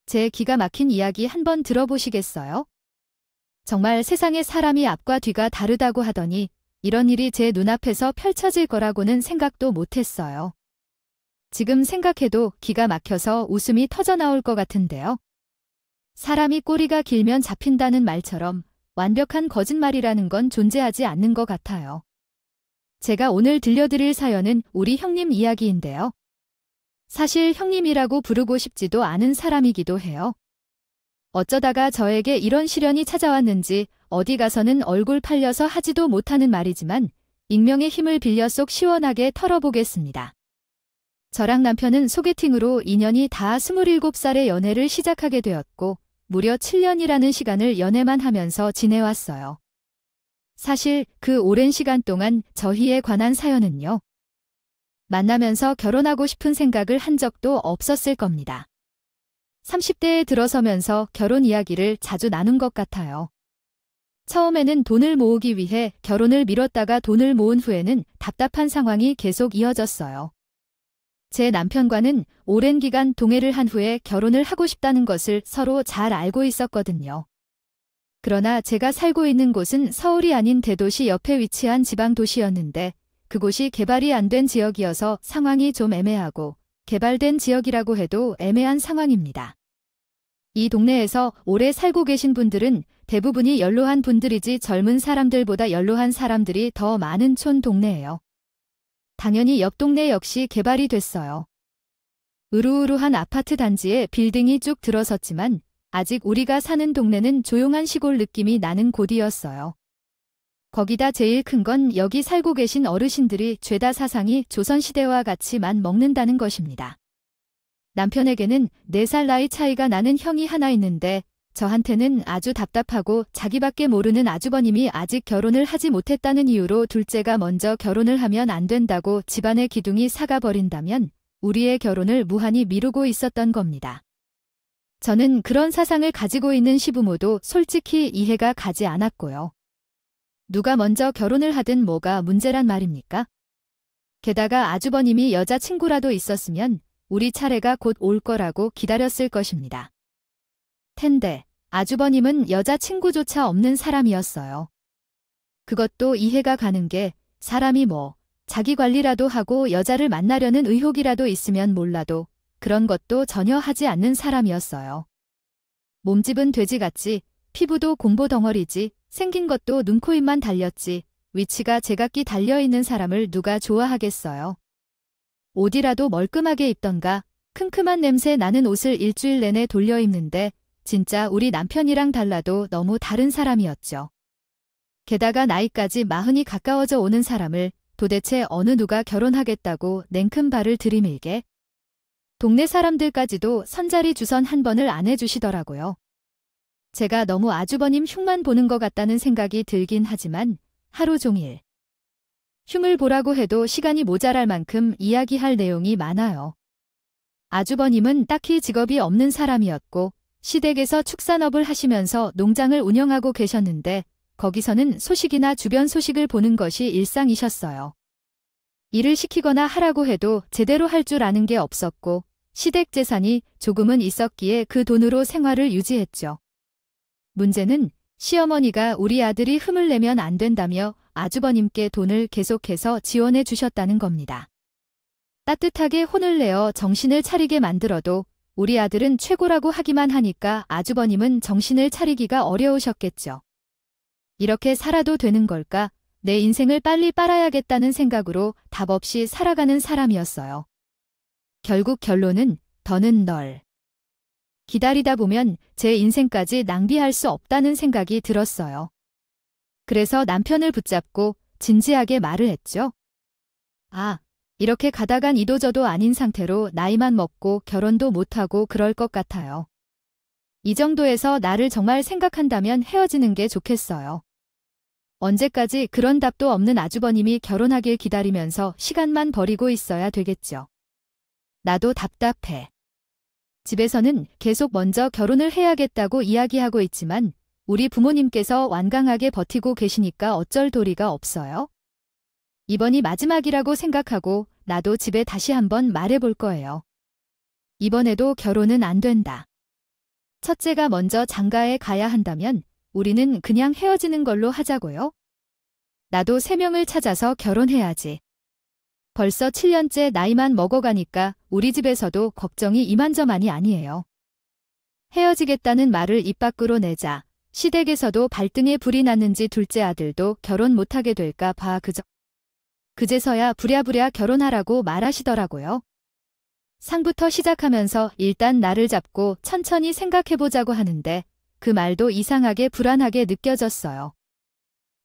제 기가 막힌 이야기 한번 들어보시겠어요? 정말 세상에 사람이 앞과 뒤가 다르다고 하더니 이런 일이 제 눈앞에서 펼쳐질 거라고는 생각도 못했어요. 지금 생각해도 기가 막혀서 웃음이 터져나올 것 같은데요. 사람이 꼬리가 길면 잡힌다는 말처럼 완벽한 거짓말이라는 건 존재하지 않는 것 같아요. 제가 오늘 들려드릴 사연은 우리 형님 이야기인데요. 사실 형님이라고 부르고 싶지도 않은 사람이기도 해요. 어쩌다가 저에게 이런 시련이 찾아왔는지 어디 가서는 얼굴 팔려서 하지도 못하는 말이지만 익명의 힘을 빌려 속 시원하게 털어보겠습니다. 저랑 남편은 소개팅으로 인연이 다 27살에 연애를 시작하게 되었고 무려 7년이라는 시간을 연애만 하면서 지내왔어요. 사실 그 오랜 시간 동안 저희에 관한 사연은요. 만나면서 결혼하고 싶은 생각을 한 적도 없었을 겁니다. 30대에 들어서면서 결혼 이야기를 자주 나눈 것 같아요. 처음에는 돈을 모으기 위해 결혼을 미뤘다가 돈을 모은 후에는 답답한 상황이 계속 이어졌어요. 제 남편과는 오랜 기간 동행을 한 후에 결혼을 하고 싶다는 것을 서로 잘 알고 있었거든요. 그러나 제가 살고 있는 곳은 서울이 아닌 대도시 옆에 위치한 지방도시였는데 그곳이 개발이 안 된 지역이어서 상황이 좀 애매하고 개발된 지역이라고 해도 애매한 상황입니다. 이 동네에서 오래 살고 계신 분들은 대부분이 연로한 분들이지 젊은 사람들보다 연로한 사람들이 더 많은 촌 동네예요. 당연히 옆 동네 역시 개발이 됐어요. 으루으루한 아파트 단지에 빌딩이 쭉 들어섰지만 아직 우리가 사는 동네는 조용한 시골 느낌이 나는 곳이었어요. 거기다 제일 큰 건 여기 살고 계신 어르신들이 죄다 사상이 조선시대와 같이만 먹는다는 것입니다. 남편에게는 4살 나이 차이가 나는 형이 하나 있는데 저한테는 아주 답답하고 자기밖에 모르는 아주버님이 아직 결혼을 하지 못했다는 이유로 둘째가 먼저 결혼을 하면 안 된다고 집안의 기둥이 사가버린다면 우리의 결혼을 무한히 미루고 있었던 겁니다. 저는 그런 사상을 가지고 있는 시부모도 솔직히 이해가 가지 않았고요. 누가 먼저 결혼을 하든 뭐가 문제란 말입니까? 게다가 아주버님이 여자친구라도 있었으면 우리 차례가 곧 올 거라고 기다렸을 것입니다. 텐데 아주버님은 여자친구조차 없는 사람이었어요. 그것도 이해가 가는 게 사람이 자기 관리라도 하고 여자를 만나려는 의욕이라도 있으면 몰라도 그런 것도 전혀 하지 않는 사람이었어요. 몸집은 돼지같이 피부도 곰보 덩어리지 생긴 것도 눈, 코, 입만 달렸지 위치가 제각기 달려있는 사람을 누가 좋아하겠어요. 옷이라도 멀끔하게 입던가 큼큼한 냄새 나는 옷을 일주일 내내 돌려 입는데 진짜 우리 남편이랑 달라도 너무 다른 사람이었죠. 게다가 나이까지 40이 가까워져 오는 사람을 도대체 어느 누가 결혼하겠다고 냉큼 발을 들이밀게. 동네 사람들까지도 선자리 주선 한 번을 안 해주시더라고요. 제가 너무 아주버님 흉만 보는 것 같다는 생각이 들긴 하지만 하루 종일 흉을 보라고 해도 시간이 모자랄 만큼 이야기할 내용이 많아요. 아주버님은 딱히 직업이 없는 사람이었고 시댁에서 축산업을 하시면서 농장을 운영하고 계셨는데 거기서는 소식이나 주변 소식을 보는 것이 일상이셨어요. 일을 시키거나 하라고 해도 제대로 할 줄 아는 게 없었고 시댁 재산이 조금은 있었기에 그 돈으로 생활을 유지했죠. 문제는 시어머니가 우리 아들이 흠을 내면 안 된다며 아주버님께 돈을 계속해서 지원해 주셨다는 겁니다. 따뜻하게 혼을 내어 정신을 차리게 만들어도 우리 아들은 최고라고 하기만 하니까 아주버님은 정신을 차리기가 어려우셨겠죠. 이렇게 살아도 되는 걸까? 내 인생을 빨리 빨아야겠다는 생각으로 답 없이 살아가는 사람이었어요. 결국 결론은 더는 널 기다리다 보면 제 인생까지 낭비할 수 없다는 생각이 들었어요. 그래서 남편을 붙잡고 진지하게 말을 했죠. 이렇게 가다간 이도저도 아닌 상태로 나이만 먹고 결혼도 못하고 그럴 것 같아요. 이 정도에서 나를 정말 생각한다면 헤어지는 게 좋겠어요. 언제까지 그런 답도 없는 아주버님이 결혼하길 기다리면서 시간만 버리고 있어야 되겠죠. 나도 답답해. 집에서는 계속 먼저 결혼을 해야겠다고 이야기하고 있지만 우리 부모님께서 완강하게 버티고 계시니까 어쩔 도리가 없어요. 이번이 마지막이라고 생각하고 나도 집에 다시 한번 말해볼 거예요. 이번에도 결혼은 안 된다. 첫째가 먼저 장가에 가야 한다면 우리는 그냥 헤어지는 걸로 하자고요. 나도 3명을 찾아서 결혼해야지. 벌써 7년째 나이만 먹어가니까 우리 집에서도 걱정이 이만저만이 아니에요. 헤어지겠다는 말을 입 밖으로 내자 시댁에서도 발등에 불이 났는지 둘째 아들도 결혼 못하게 될까 봐 그제서야 부랴부랴 결혼하라고 말하시더라고요. 상부터 시작하면서 일단 나를 잡고 천천히 생각해보자고 하는데 그 말도 이상하게 불안하게 느껴졌어요.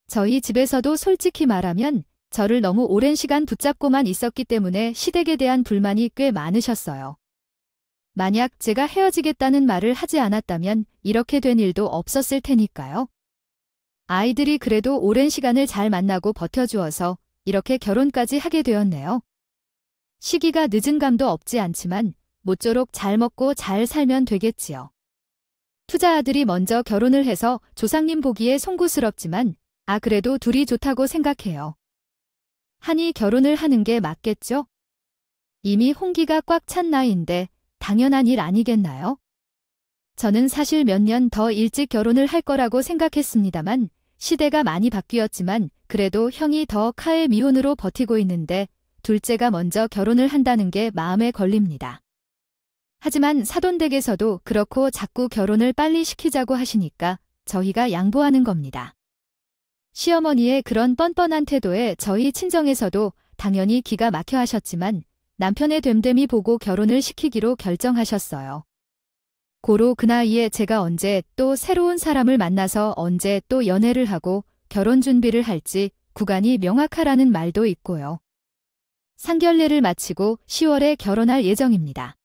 저희 집에서도 솔직히 말하면 저를 너무 오랜 시간 붙잡고만 있었기 때문에 시댁에 대한 불만이 꽤 많으셨어요. 만약 제가 헤어지겠다는 말을 하지 않았다면 이렇게 된 일도 없었을 테니까요. 아이들이 그래도 오랜 시간을 잘 만나고 버텨주어서 이렇게 결혼까지 하게 되었네요. 시기가 늦은 감도 없지 않지만 모쪼록 잘 먹고 잘 살면 되겠지요. 투자 아들이 먼저 결혼을 해서 조상님 보기에 송구스럽지만 그래도 둘이 좋다고 생각해요. 하니 결혼을 하는 게 맞겠죠? 이미 홍기가 꽉 찬 나이인데 당연한 일 아니겠나요? 저는 사실 몇 년 더 일찍 결혼을 할 거라고 생각했습니다만 시대가 많이 바뀌었지만 그래도 형이 더 카의 미혼으로 버티고 있는데 둘째가 먼저 결혼을 한다는 게 마음에 걸립니다. 하지만 사돈댁에서도 그렇고 자꾸 결혼을 빨리 시키자고 하시니까 저희가 양보하는 겁니다. 시어머니의 그런 뻔뻔한 태도에 저희 친정에서도 당연히 기가 막혀 하셨지만 남편의 됨됨이 보고 결혼을 시키기로 결정하셨어요. 고로 그 나이에 제가 언제 또 새로운 사람을 만나서 언제 또 연애를 하고 결혼 준비를 할지 구간이 명확하라는 말도 있고요. 상견례를 마치고 10월에 결혼할 예정입니다.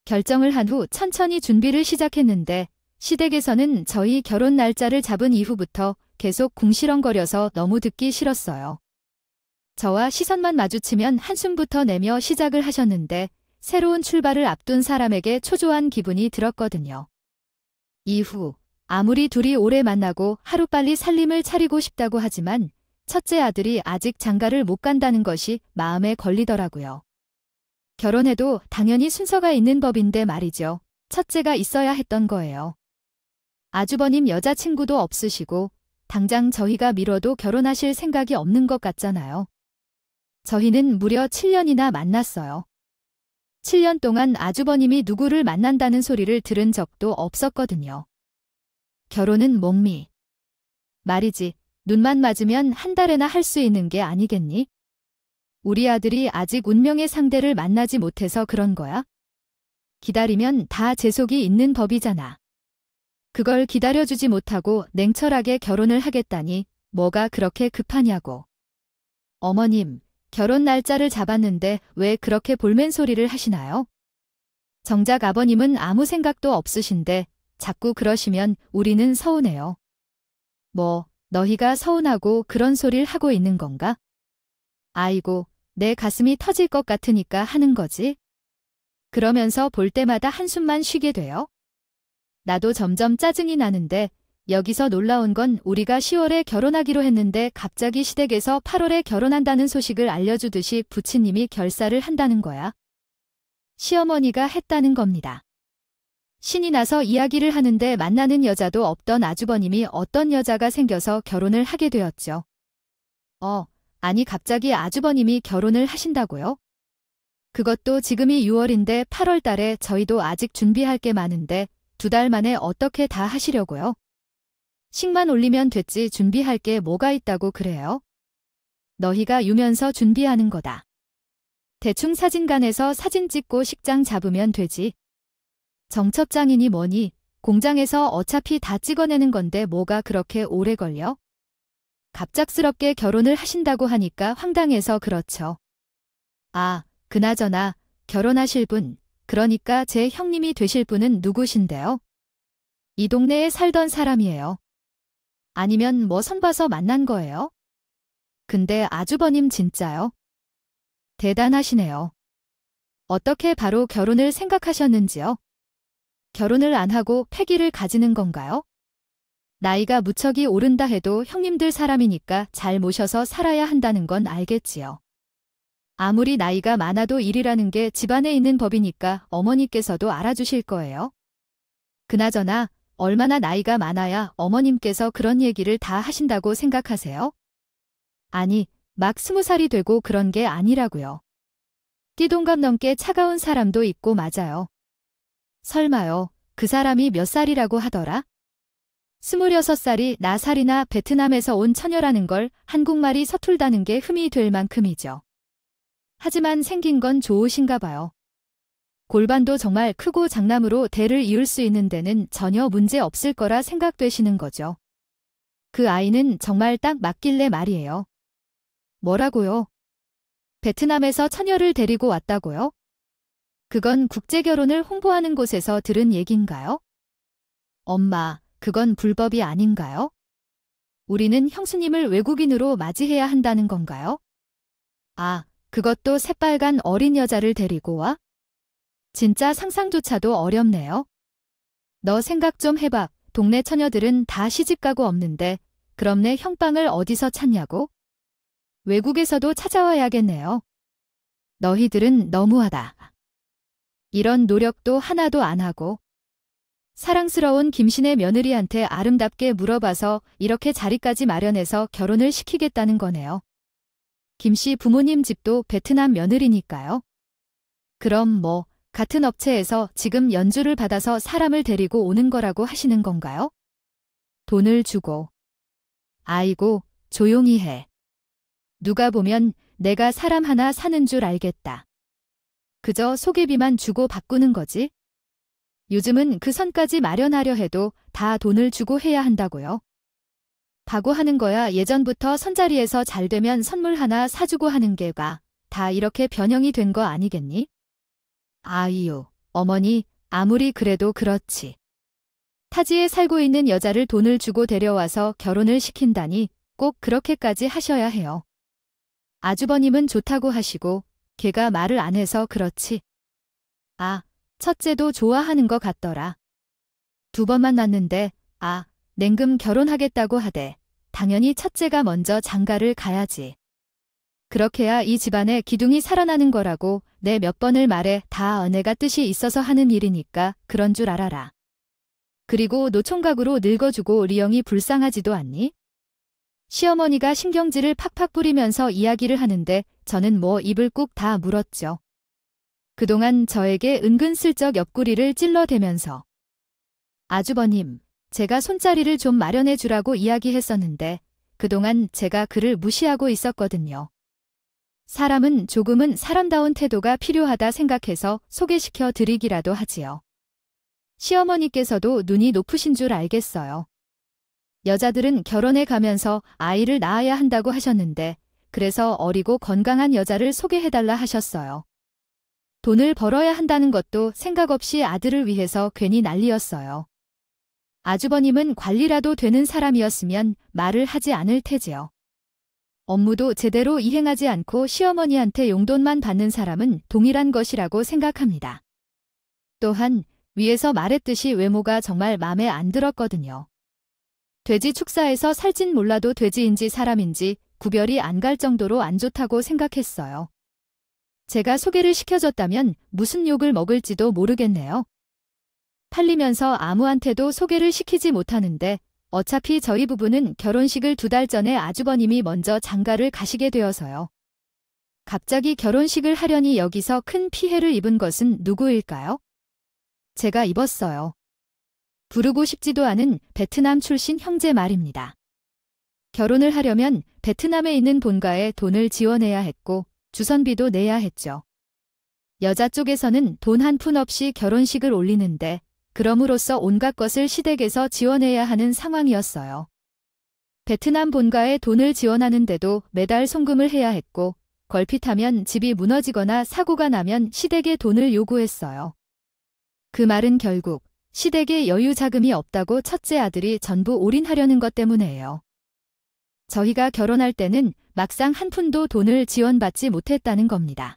결정을 한 후 천천히 준비를 시작했는데 시댁에서는 저희 결혼 날짜를 잡은 이후부터 계속 궁시렁거려서 너무 듣기 싫었어요. 저와 시선만 마주치면 한숨부터 내며 시작을 하셨는데 새로운 출발을 앞둔 사람에게 초조한 기분이 들었거든요. 이후 아무리 둘이 오래 만나고 하루빨리 살림을 차리고 싶다고 하지만 첫째 아들이 아직 장가를 못 간다는 것이 마음에 걸리더라고요. 결혼해도 당연히 순서가 있는 법인데 말이죠. 첫째가 있어야 했던 거예요. 아주버님 여자친구도 없으시고 당장 저희가 미뤄도 결혼하실 생각이 없는 것 같잖아요. 저희는 무려 7년이나 만났어요. 7년 동안 아주버님이 누구를 만난다는 소리를 들은 적도 없었거든요. 결혼은 목미. 말이지, 눈만 맞으면 한 달에나 할 수 있는 게 아니겠니? 우리 아들이 아직 운명의 상대를 만나지 못해서 그런 거야? 기다리면 다 재속이 있는 법이잖아. 그걸 기다려주지 못하고 냉철하게 결혼을 하겠다니 뭐가 그렇게 급하냐고. 어머님, 결혼 날짜를 잡았는데 왜 그렇게 볼멘 소리를 하시나요? 정작 아버님은 아무 생각도 없으신데 자꾸 그러시면 우리는 서운해요. 뭐, 너희가 서운하고 그런 소리를 하고 있는 건가? 아이고, 내 가슴이 터질 것 같으니까 하는 거지. 그러면서 볼 때마다 한숨만 쉬게 돼요. 나도 점점 짜증이 나는데 여기서 놀라운 건 우리가 10월에 결혼하기로 했는데 갑자기 시댁에서 8월에 결혼한다는 소식을 알려주듯이 부친님이 결사를 한다는 거야. 시어머니가 했다는 겁니다. 신이 나서 이야기를 하는데 만나는 여자도 없던 아주버님이 어떤 여자가 생겨서 결혼을 하게 되었죠. 아니 갑자기 아주버님이 결혼을 하신다고요? 그것도 지금이 6월인데 8월 달에 저희도 아직 준비할 게 많은데 2달 만에 어떻게 다 하시려고요? 식만 올리면 됐지 준비할 게 뭐가 있다고 그래요? 너희가 유면서 준비하는 거다. 대충 사진관에서 사진 찍고 식장 잡으면 되지. 정첩장이니 뭐니 공장에서 어차피 다 찍어내는 건데 뭐가 그렇게 오래 걸려? 갑작스럽게 결혼을 하신다고 하니까 황당해서 그렇죠. 그나저나 결혼하실 분, 그러니까 제 형님이 되실 분은 누구신데요? 이 동네에 살던 사람이에요. 아니면 뭐 선봐서 만난 거예요? 근데 아주버님 진짜요? 대단하시네요. 어떻게 바로 결혼을 생각하셨는지요? 결혼을 안 하고 패기를 가지는 건가요? 나이가 무척이 오른다 해도 형님들 사람이니까 잘 모셔서 살아야 한다는 건 알겠지요. 아무리 나이가 많아도 일이라는 게 집안에 있는 법이니까 어머니께서도 알아주실 거예요. 그나저나 얼마나 나이가 많아야 어머님께서 그런 얘기를 다 하신다고 생각하세요? 아니, 막 20살이 되고 그런 게 아니라고요. 띠동갑 넘게 차가운 사람도 있고 맞아요. 설마요, 그 사람이 몇 살이라고 하더라? 26살이 나살이나 베트남에서 온 처녀라는 걸 한국말이 서툴다는 게 흠이 될 만큼이죠. 하지만 생긴 건 좋으신가 봐요. 골반도 정말 크고 장남으로 대를 이을 수 있는 데는 전혀 문제 없을 거라 생각되시는 거죠. 그 아이는 정말 딱 맞길래 말이에요. 뭐라고요? 베트남에서 처녀를 데리고 왔다고요? 그건 국제결혼을 홍보하는 곳에서 들은 얘긴가요? 엄마, 그건 불법이 아닌가요? 우리는 형수님을 외국인으로 맞이해야 한다는 건가요? 아, 그것도 새빨간 어린 여자를 데리고 와? 진짜 상상조차도 어렵네요. 너 생각 좀 해봐. 동네 처녀들은 다 시집가고 없는데 그럼 내 형방을 어디서 찾냐고? 외국에서도 찾아와야겠네요. 너희들은 너무하다. 이런 노력도 하나도 안 하고 사랑스러운 김씨네 며느리한테 아름답게 물어봐서 이렇게 자리까지 마련해서 결혼을 시키겠다는 거네요. 김씨 부모님 집도 베트남 며느리니까요. 그럼 뭐 같은 업체에서 지금 연주를 받아서 사람을 데리고 오는 거라고 하시는 건가요? 돈을 주고. 아이고, 조용히 해. 누가 보면 내가 사람 하나 사는 줄 알겠다. 그저 소개비만 주고 바꾸는 거지? 요즘은 그 선까지 마련하려 해도 다 돈을 주고 해야 한다고요. 바고하는 거야 예전부터 선자리에서 잘 되면 선물 하나 사주고 하는 게가 다 이렇게 변형이 된 거 아니겠니? 아이유, 어머니, 아무리 그래도 그렇지. 타지에 살고 있는 여자를 돈을 주고 데려와서 결혼을 시킨다니 꼭 그렇게까지 하셔야 해요. 아주버님은 좋다고 하시고 걔가 말을 안 해서 그렇지. 아, 첫째도 좋아하는 것 같더라. 2번 만났는데 냉금 결혼하겠다고 하대. 당연히 첫째가 먼저 장가를 가야지. 그렇게야 이 집안의 기둥이 살아나는 거라고 내 몇 번을 말해 다 내가 뜻이 있어서 하는 일이니까 그런 줄 알아라. 그리고 노총각으로 늙어주고 리영이 불쌍하지도 않니? 시어머니가 신경질을 팍팍 뿌리면서 이야기를 하는데 저는 뭐 입을 꾹 다 물었죠. 그동안 저에게 은근슬쩍 옆구리를 찔러대면서 아주버님, 제가 손자리를 좀 마련해 주라고 이야기했었는데 그동안 제가 그를 무시하고 있었거든요. 사람은 조금은 사람다운 태도가 필요하다 생각해서 소개시켜 드리기라도 하지요. 시어머니께서도 눈이 높으신 줄 알겠어요. 여자들은 결혼해 가면서 아이를 낳아야 한다고 하셨는데 그래서 어리고 건강한 여자를 소개해달라 하셨어요. 돈을 벌어야 한다는 것도 생각 없이 아들을 위해서 괜히 난리였어요. 아주버님은 관리라도 되는 사람이었으면 말을 하지 않을 테지요. 업무도 제대로 이행하지 않고 시어머니한테 용돈만 받는 사람은 동일한 것이라고 생각합니다. 또한 위에서 말했듯이 외모가 정말 마음에 안 들었거든요. 돼지 축사에서 살찐 몰라도 돼지인지 사람인지 구별이 안 갈 정도로 안 좋다고 생각했어요. 제가 소개를 시켜줬다면 무슨 욕을 먹을지도 모르겠네요. 팔리면서 아무한테도 소개를 시키지 못하는데 어차피 저희 부부는 결혼식을 2달 전에 아주버님이 먼저 장가를 가시게 되어서요. 갑자기 결혼식을 하려니 여기서 큰 피해를 입은 것은 누구일까요? 제가 입었어요. 부르고 싶지도 않은 베트남 출신 형제 말입니다. 결혼을 하려면 베트남에 있는 본가에 돈을 지원해야 했고 주선비도 내야 했죠. 여자 쪽에서는 돈 한 푼 없이 결혼식을 올리는데 그럼으로써 온갖 것을 시댁에서 지원해야 하는 상황이었어요. 베트남 본가에 돈을 지원하는데도 매달 송금을 해야 했고 걸핏하면 집이 무너지거나 사고가 나면 시댁에 돈을 요구했어요. 그 말은 결국 시댁에 여유 자금이 없다고 첫째 아들이 전부 올인하려는 것 때문이에요. 저희가 결혼할 때는 막상 한 푼도 돈을 지원받지 못했다는 겁니다.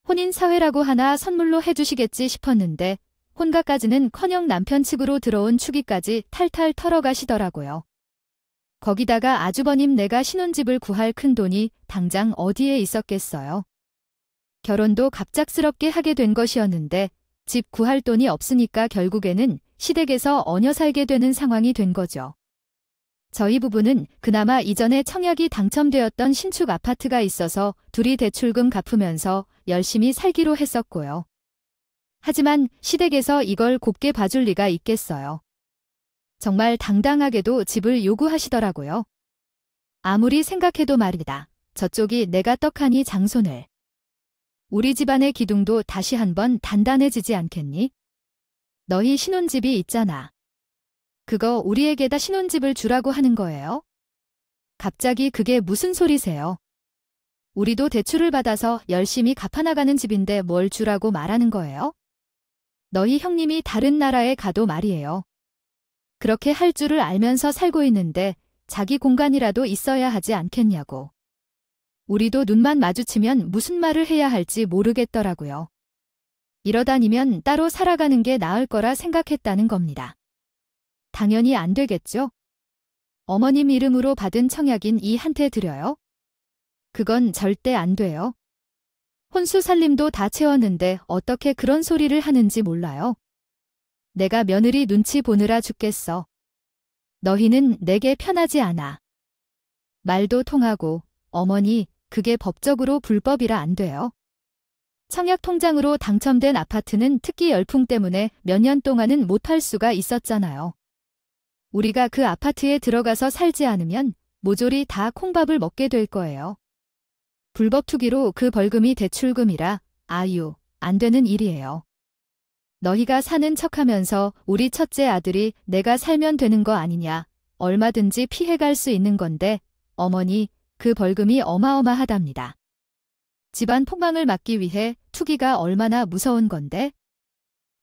혼인사회라고 하나 선물로 해주시겠지 싶었는데 혼가까지는커녕 남편 측으로 들어온 축의까지 탈탈 털어가시더라고요. 거기다가 아주버님 내가 신혼집을 구할 큰돈이 당장 어디에 있었겠어요. 결혼도 갑작스럽게 하게 된 것이었는데 집 구할 돈이 없으니까 결국에는 시댁에서 얹어 살게 되는 상황이 된 거죠. 저희 부부는 그나마 이전에 청약이 당첨되었던 신축 아파트가 있어서 둘이 대출금 갚으면서 열심히 살기로 했었고요. 하지만 시댁에서 이걸 곱게 봐줄 리가 있겠어요. 정말 당당하게도 집을 요구하시더라고요. 아무리 생각해도 말이다. 저쪽이 내가 떡하니 장손을. 우리 집안의 기둥도 다시 한번 단단해지지 않겠니? 너희 신혼집이 있잖아. 그거 우리에게다 신혼집을 주라고 하는 거예요? 갑자기 그게 무슨 소리세요? 우리도 대출을 받아서 열심히 갚아나가는 집인데 뭘 주라고 말하는 거예요? 너희 형님이 다른 나라에 가도 말이에요. 그렇게 할 줄을 알면서 살고 있는데 자기 공간이라도 있어야 하지 않겠냐고. 우리도 눈만 마주치면 무슨 말을 해야 할지 모르겠더라고요. 이러다니면 따로 살아가는 게 나을 거라 생각했다는 겁니다. 당연히 안 되겠죠? 어머님 이름으로 받은 청약인 이 한테 드려요? 그건 절대 안 돼요. 혼수 살림도 다 채웠는데 어떻게 그런 소리를 하는지 몰라요. 내가 며느리 눈치 보느라 죽겠어. 너희는 내게 편하지 않아. 말도 통하고 어머니 그게 법적으로 불법이라 안 돼요. 청약 통장으로 당첨된 아파트는 특기 열풍 때문에 몇 년 동안은 못 팔 수가 있었잖아요. 우리가 그 아파트에 들어가서 살지 않으면 모조리 다 콩밥을 먹게 될 거예요. 불법 투기로 그 벌금이 대출금이라 아유, 안 되는 일이에요. 너희가 사는 척하면서 우리 첫째 아들이 내가 살면 되는 거 아니냐, 얼마든지 피해갈 수 있는 건데 어머니 그 벌금이 어마어마하답니다. 집안 폭망을 막기 위해 투기가 얼마나 무서운 건데?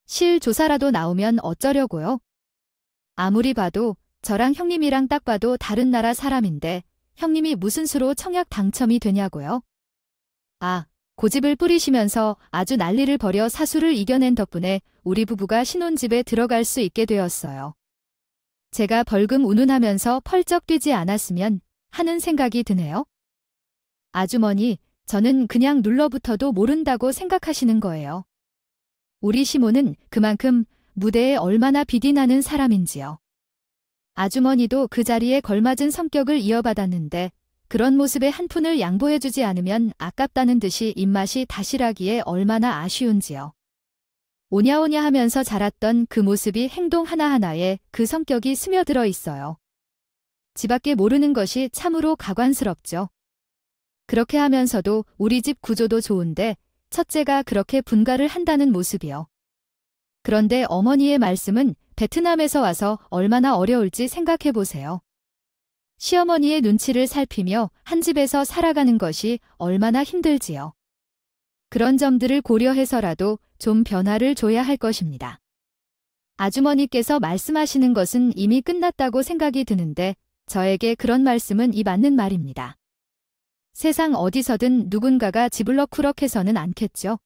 실조사라도 나오면 어쩌려고요? 아무리 봐도 저랑 형님이랑 딱 봐도 다른 나라 사람인데 형님이 무슨 수로 청약 당첨이 되냐고요? 아, 고집을 뿌리시면서 아주 난리를 벌여 사수를 이겨낸 덕분에 우리 부부가 신혼집에 들어갈 수 있게 되었어요. 제가 벌금 운운하면서 펄쩍 뛰지 않았으면 하는 생각이 드네요. 아주머니, 저는 그냥 눌러붙어도 모른다고 생각하시는 거예요. 우리 시모는 그만큼 무대에 얼마나 빛이 나는 사람인지요. 아주머니도 그 자리에 걸맞은 성격을 이어받았는데 그런 모습에 한 푼을 양보해주지 않으면 아깝다는 듯이 입맛이 다시라기에 얼마나 아쉬운지요. 오냐오냐 하면서 자랐던 그 모습이 행동 하나하나에 그 성격이 스며들어 있어요. 집밖에 모르는 것이 참으로 가관스럽죠. 그렇게 하면서도 우리 집 구조도 좋은데 첫째가 그렇게 분가를 한다는 모습이요. 그런데 어머니의 말씀은 베트남에서 와서 얼마나 어려울지 생각해 보세요. 시어머니의 눈치를 살피며 한 집에서 살아가는 것이 얼마나 힘들지요. 그런 점들을 고려해서라도 좀 변화를 줘야 할 것입니다. 아주머니께서 말씀하시는 것은 이미 끝났다고 생각이 드는데 저에게 그런 말씀은 이 맞는 말입니다. 세상 어디서든 누군가가 집을 럭쿠럭해서는 않겠죠.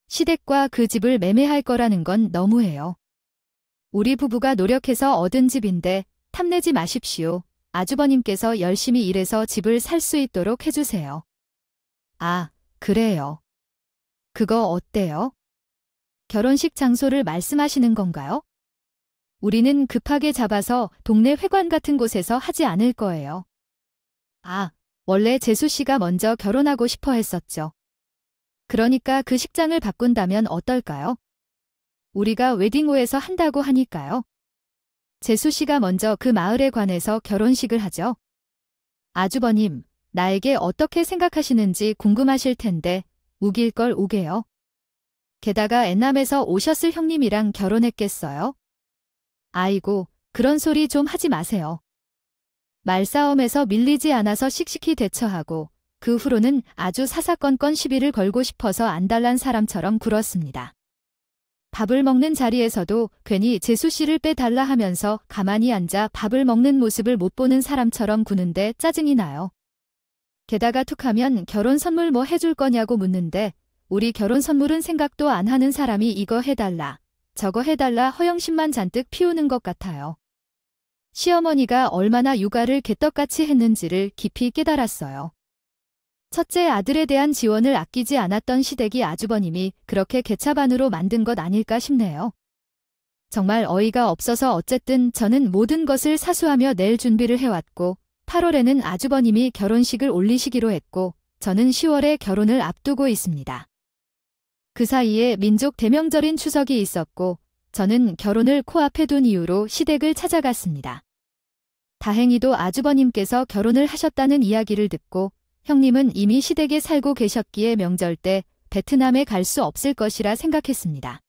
시댁과 그 집을 매매할 거라는 건 너무해요. 우리 부부가 노력해서 얻은 집인데 탐내지 마십시오. 아주버님께서 열심히 일해서 집을 살 수 있도록 해주세요. 아, 그래요. 그거 어때요? 결혼식 장소를 말씀하시는 건가요? 우리는 급하게 잡아서 동네 회관 같은 곳에서 하지 않을 거예요. 아, 원래 재수 씨가 먼저 결혼하고 싶어 했었죠. 그러니까 그 식장을 바꾼다면 어떨까요? 우리가 웨딩호에서 한다고 하니까요. 재수 씨가 먼저 그 마을에 관해서 결혼식을 하죠. 아주버님, 나에게 어떻게 생각하시는지 궁금하실 텐데 우길 걸 우게요. 게다가 엔남에서 오셨을 형님이랑 결혼했겠어요? 아이고, 그런 소리 좀 하지 마세요. 말싸움에서 밀리지 않아서 씩씩히 대처하고 그 후로는 아주 사사건건 시비를 걸고 싶어서 안달난 사람처럼 굴었습니다. 밥을 먹는 자리에서도 괜히 재수 씨를 빼달라 하면서 가만히 앉아 밥을 먹는 모습을 못 보는 사람처럼 구는데 짜증이 나요. 게다가 툭하면 결혼 선물 뭐 해줄 거냐고 묻는데 우리 결혼 선물은 생각도 안 하는 사람이 이거 해달라, 저거 해달라 허영심만 잔뜩 피우는 것 같아요. 시어머니가 얼마나 육아를 개떡같이 했는지를 깊이 깨달았어요. 첫째 아들에 대한 지원을 아끼지 않았던 시댁이 아주버님이 그렇게 개차반으로 만든 것 아닐까 싶네요. 정말 어이가 없어서 어쨌든 저는 모든 것을 사수하며 낼 준비를 해왔고 8월에는 아주버님이 결혼식을 올리시기로 했고 저는 10월에 결혼을 앞두고 있습니다. 그 사이에 민족 대명절인 추석이 있었고 저는 결혼을 코앞에 둔 이유로 시댁을 찾아갔습니다. 다행히도 아주버님께서 결혼을 하셨다는 이야기를 듣고 형님은 이미 시댁에 살고 계셨기에 명절 때 베트남에 갈 수 없을 것이라 생각했습니다.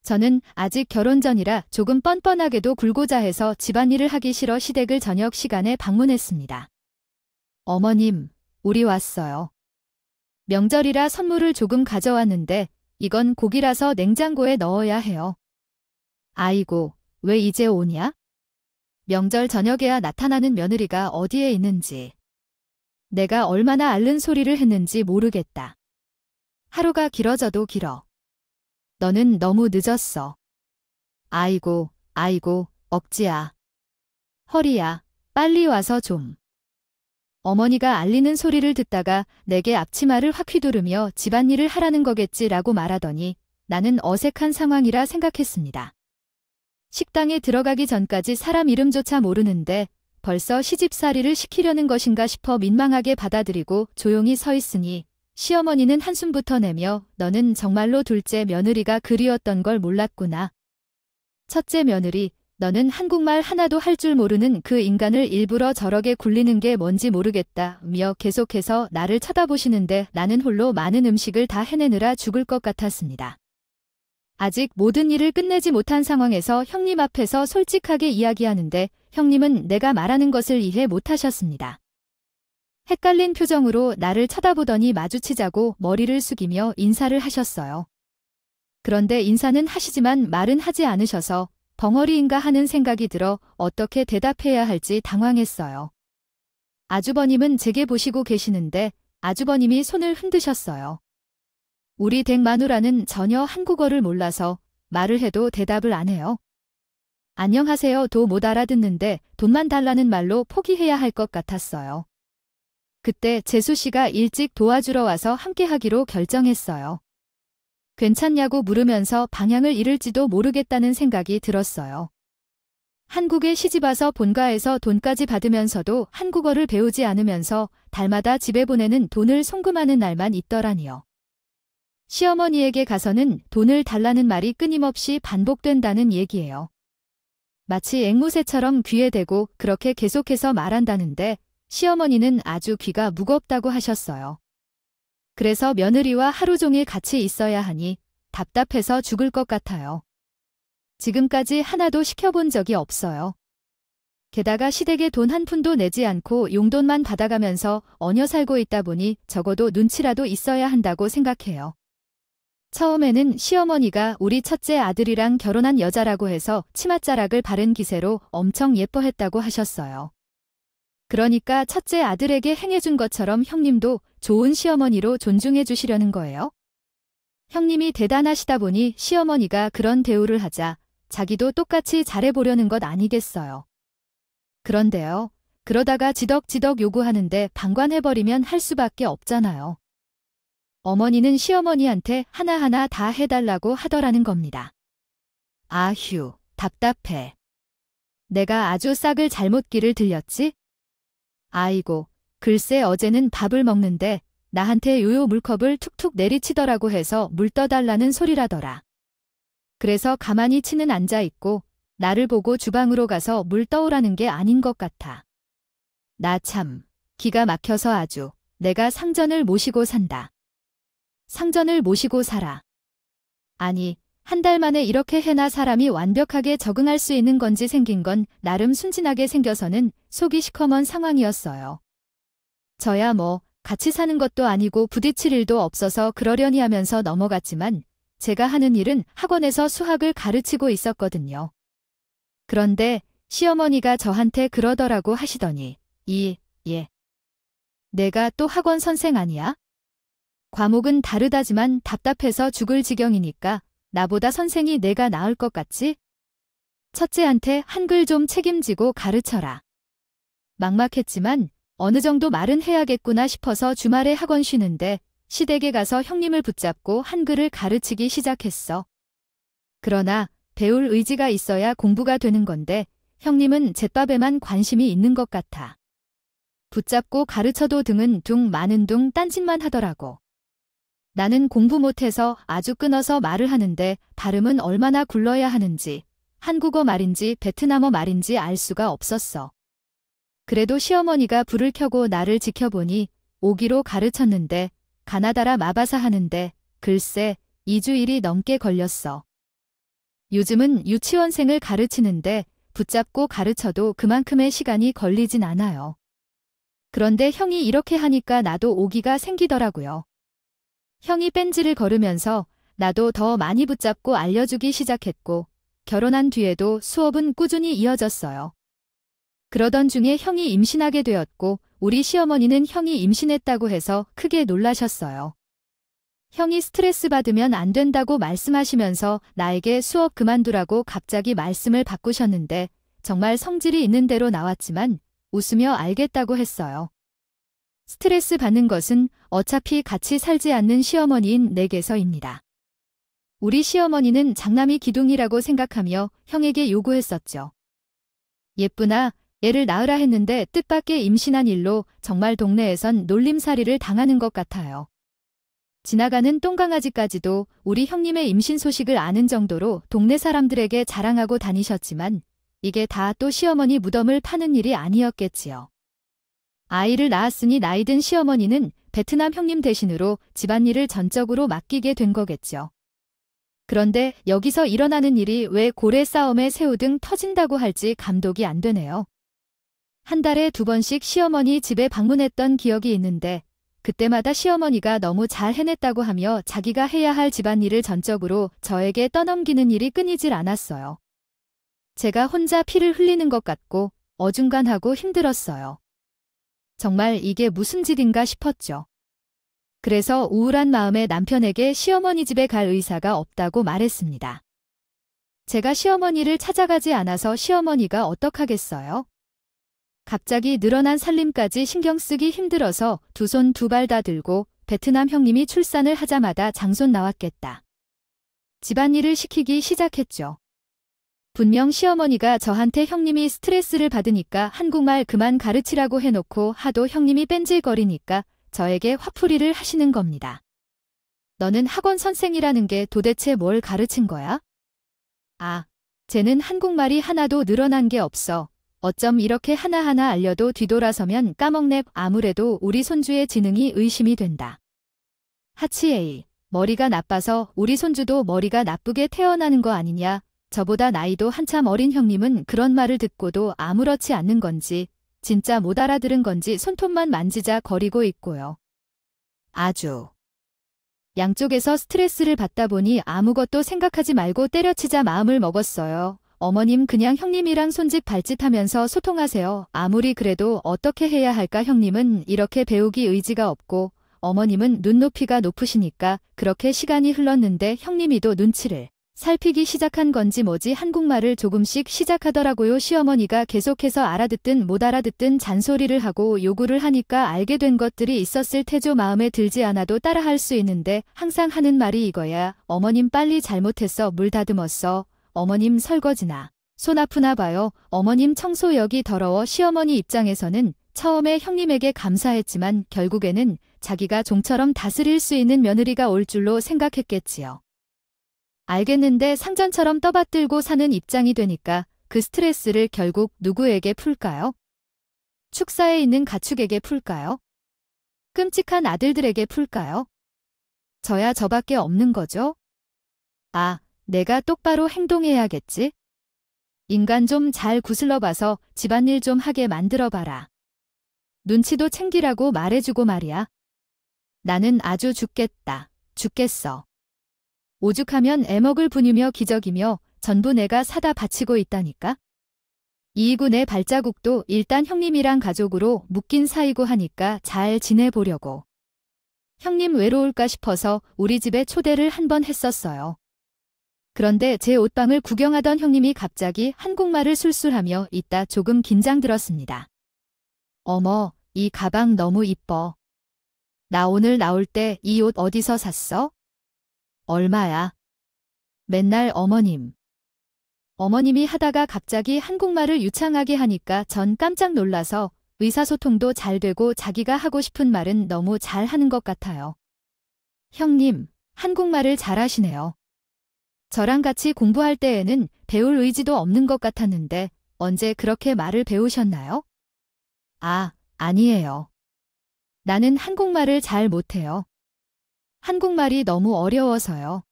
저는 아직 결혼 전이라 조금 뻔뻔하게도 굴고자 해서 집안일을 하기 싫어 시댁을 저녁 시간에 방문했습니다. 어머님, 우리 왔어요. 명절이라 선물을 조금 가져왔는데 이건 고기라서 냉장고에 넣어야 해요. 아이고, 왜 이제 오냐? 명절 저녁에야 나타나는 며느리가 어디에 있는지. 내가 얼마나 앓는 소리를 했는지 모르겠다. 하루가 길어져도 길어. 너는 너무 늦었어. 아이고, 억지야. 허리야, 빨리 와서 좀. 어머니가 알리는 소리를 듣다가 내게 앞치마를 확 휘두르며 집안일을 하라는 거겠지라고 말하더니 나는 어색한 상황이라 생각했습니다. 식당에 들어가기 전까지 사람 이름조차 모르는데 벌써 시집살이를 시키려는 것인가 싶어 민망하게 받아들이고 조용히 서 있으니 시어머니는 한숨부터 내며 너는 정말로 둘째 며느리가 그리웠던 걸 몰랐구나. 첫째 며느리, 너는 한국말 하나도 할 줄 모르는 그 인간을 일부러 저렇게 굴리는 게 뭔지 모르겠다며 계속해서 나를 쳐다보시는데 나는 홀로 많은 음식을 다 해내느라 죽을 것 같았습니다. 아직 모든 일을 끝내지 못한 상황에서 형님 앞에서 솔직하게 이야기하는데 형님은 내가 말하는 것을 이해 못하셨습니다. 헷갈린 표정으로 나를 쳐다보더니 마주치자고 머리를 숙이며 인사를 하셨어요. 그런데 인사는 하시지만 말은 하지 않으셔서 벙어리인가 하는 생각이 들어 어떻게 대답해야 할지 당황했어요. 아주버님은 제게 보시고 계시는데 아주버님이 손을 흔드셨어요. 우리 댁 마누라는 전혀 한국어를 몰라서 말을 해도 대답을 안 해요. 안녕하세요도 못 알아듣는데 돈만 달라는 말로 포기해야 할 것 같았어요. 그때 재수 씨가 일찍 도와주러 와서 함께하기로 결정했어요. 괜찮냐고 물으면서 방향을 잃을지도 모르겠다는 생각이 들었어요. 한국에 시집와서 본가에서 돈까지 받으면서도 한국어를 배우지 않으면서 달마다 집에 보내는 돈을 송금하는 날만 있더라니요. 시어머니에게 가서는 돈을 달라는 말이 끊임없이 반복된다는 얘기예요. 마치 앵무새처럼 귀에 대고 그렇게 계속해서 말한다는데 시어머니는 아주 귀가 무겁다고 하셨어요. 그래서 며느리와 하루 종일 같이 있어야 하니 답답해서 죽을 것 같아요. 지금까지 하나도 시켜본 적이 없어요. 게다가 시댁에 돈 한 푼도 내지 않고 용돈만 받아가면서 얹어 살고 있다 보니 적어도 눈치라도 있어야 한다고 생각해요. 처음에는 시어머니가 우리 첫째 아들이랑 결혼한 여자라고 해서 치맛자락을 바른 기세로 엄청 예뻐했다고 하셨어요. 그러니까 첫째 아들에게 행해준 것처럼 형님도 좋은 시어머니로 존중해 주시려는 거예요? 형님이 대단하시다 보니 시어머니가 그런 대우를 하자 자기도 똑같이 잘해보려는 것 아니겠어요. 그런데요. 그러다가 지덕지덕 요구하는데 방관해버리면 할 수밖에 없잖아요. 어머니는 시어머니한테 하나하나 다 해달라고 하더라는 겁니다. 아휴, 답답해. 내가 아주 싹을 잘못 귀를 들렸지? 아이고, 글쎄 어제는 밥을 먹는데 나한테 요요 물컵을 툭툭 내리치더라고 해서 물 떠달라는 소리라더라. 그래서 가만히 치는 앉아있고 나를 보고 주방으로 가서 물 떠오라는 게 아닌 것 같아. 나 참, 기가 막혀서 아주 내가 상전을 모시고 산다. 상전을 모시고 살아. 아니, 한 달 만에 이렇게 해나 사람이 완벽하게 적응할 수 있는 건지 생긴 건 나름 순진하게 생겨서는 속이 시커먼 상황이었어요. 저야 뭐 같이 사는 것도 아니고 부딪힐 일도 없어서 그러려니 하면서 넘어갔지만 제가 하는 일은 학원에서 수학을 가르치고 있었거든요. 그런데 시어머니가 저한테 그러더라고 하시더니 예. 내가 또 학원 선생 아니야? 과목은 다르다지만 답답해서 죽을 지경이니까 나보다 선생이 내가 나을 것 같지? 첫째한테 한글 좀 책임지고 가르쳐라. 막막했지만 어느 정도 말은 해야겠구나 싶어서 주말에 학원 쉬는데 시댁에 가서 형님을 붙잡고 한글을 가르치기 시작했어. 그러나 배울 의지가 있어야 공부가 되는 건데 형님은 잿밥에만 관심이 있는 것 같아. 붙잡고 가르쳐도 등은 둥 마는 둥 딴짓만 하더라고. 나는 공부 못해서 아주 끊어서 말을 하는데 발음은 얼마나 굴러야 하는지, 한국어 말인지 베트남어 말인지 알 수가 없었어. 그래도 시어머니가 불을 켜고 나를 지켜보니 오기로 가르쳤는데 가나다라 마바사 하는데 글쎄 2주일이 넘게 걸렸어. 요즘은 유치원생을 가르치는데 붙잡고 가르쳐도 그만큼의 시간이 걸리진 않아요. 그런데 형이 이렇게 하니까 나도 오기가 생기더라고요. 형이 뺀지를 걸으면서 나도 더 많이 붙잡고 알려주기 시작했고 결혼한 뒤에도 수업은 꾸준히 이어졌어요. 그러던 중에 형이 임신하게 되었고 우리 시어머니는 형이 임신했다고 해서 크게 놀라셨어요. 형이 스트레스 받으면 안 된다고 말씀하시면서 나에게 수업 그만두라고 갑자기 말씀을 바꾸셨는데 정말 성질이 있는 대로 나왔지만 웃으며 알겠다고 했어요. 스트레스 받는 것은 어차피 같이 살지 않는 시어머니인 내게서입니다. 우리 시어머니는 장남이 기둥이라고 생각하며 형에게 요구했었죠. 예쁘나 애를 낳으라 했는데 뜻밖의 임신한 일로 정말 동네에선 놀림살이를 당하는 것 같아요. 지나가는 똥강아지까지도 우리 형님의 임신 소식을 아는 정도로 동네 사람들에게 자랑하고 다니셨지만 이게 다 또 시어머니 무덤을 파는 일이 아니었겠지요. 아이를 낳았으니 나이든 시어머니는 베트남 형님 대신으로 집안일을 전적으로 맡기게 된 거겠죠. 그런데 여기서 일어나는 일이 왜 고래 싸움에 새우 등 터진다고 할지 감독이 안 되네요. 한 달에 2번씩 시어머니 집에 방문했던 기억이 있는데 그때마다 시어머니가 너무 잘 해냈다고 하며 자기가 해야 할 집안일을 전적으로 저에게 떠넘기는 일이 끊이질 않았어요. 제가 혼자 피를 흘리는 것 같고 어중간하고 힘들었어요. 정말 이게 무슨 짓인가 싶었죠. 그래서 우울한 마음에 남편에게 시어머니 집에 갈 의사가 없다고 말했습니다. 제가 시어머니를 찾아가지 않아서 시어머니가 어떡하겠어요? 갑자기 늘어난 살림까지 신경 쓰기 힘들어서 2손 2발 다 들고 베트남 형님이 출산을 하자마자 장손 나왔겠다. 집안일을 시키기 시작했죠. 분명 시어머니가 저한테 형님이 스트레스를 받으니까 한국말 그만 가르치라고 해놓고 하도 형님이 뺀질거리니까 저에게 화풀이를 하시는 겁니다. 너는 학원 선생이라는 게 도대체 뭘 가르친 거야? 아, 쟤는 한국말이 하나도 늘어난 게 없어. 어쩜 이렇게 하나하나 알려도 뒤돌아서면 까먹네. 아무래도 우리 손주의 지능이 의심이 된다. 하치에이, 머리가 나빠서 우리 손주도 머리가 나쁘게 태어나는 거 아니냐. 저보다 나이도 한참 어린 형님은 그런 말을 듣고도 아무렇지 않는 건지 진짜 못 알아들은 건지 손톱만 만지자 거리고 있고요. 아주. 양쪽에서 스트레스를 받다 보니 아무것도 생각하지 말고 때려치자 마음을 먹었어요. 어머님 그냥 형님이랑 손짓 발짓하면서 소통하세요. 아무리 그래도 어떻게 해야 할까 형님은 이렇게 배우기 의지가 없고 어머님은 눈높이가 높으시니까 그렇게 시간이 흘렀는데 형님이도 눈치를 살피기 시작한 건지 뭐지 한국말을 조금씩 시작하더라고요. 시어머니가 계속해서 알아듣든 못 알아듣든 잔소리를 하고 요구를 하니까 알게 된 것들이 있었을 테죠. 마음에 들지 않아도 따라할 수 있는데 항상 하는 말이 이거야. 어머님 빨리 잘못했어. 물 다듬었어. 어머님 설거지나 손 아프나 봐요. 어머님 청소 여기 더러워. 시어머니 입장에서는 처음에 형님에게 감사했지만 결국에는 자기가 종처럼 다스릴 수 있는 며느리가 올 줄로 생각했겠지요. 알겠는데 상전처럼 떠받들고 사는 입장이 되니까 그 스트레스를 결국 누구에게 풀까요? 축사에 있는 가축에게 풀까요? 끔찍한 아들들에게 풀까요? 저야 저밖에 없는 거죠? 아, 내가 똑바로 행동해야겠지? 인간 좀 잘 구슬러봐서 집안일 좀 하게 만들어봐라. 눈치도 챙기라고 말해주고 말이야. 나는 아주 죽겠다. 죽겠어. 오죽하면 애먹을 분이며 기적이며 전부 내가 사다 바치고 있다니까. 이이구 내 발자국도 일단 형님이랑 가족으로 묶인 사이고 하니까 잘 지내보려고. 형님 외로울까 싶어서 우리 집에 초대를 한 번 했었어요. 그런데 제 옷방을 구경하던 형님이 갑자기 한국말을 술술하며 있다 조금 긴장들었습니다. 어머, 이 가방 너무 이뻐. 나 오늘 나올 때 이 옷 어디서 샀어? 얼마야? 맨날 어머님. 어머님이 하다가 갑자기 한국말을 유창하게 하니까 전 깜짝 놀라서 의사소통도 잘 되고 자기가 하고 싶은 말은 너무 잘 하는 것 같아요. 형님, 한국말을 잘하시네요. 저랑 같이 공부할 때에는 배울 의지도 없는 것 같았는데 언제 그렇게 말을 배우셨나요? 아, 아니에요. 나는 한국말을 잘 못해요. 한국말이 너무 어려워서요.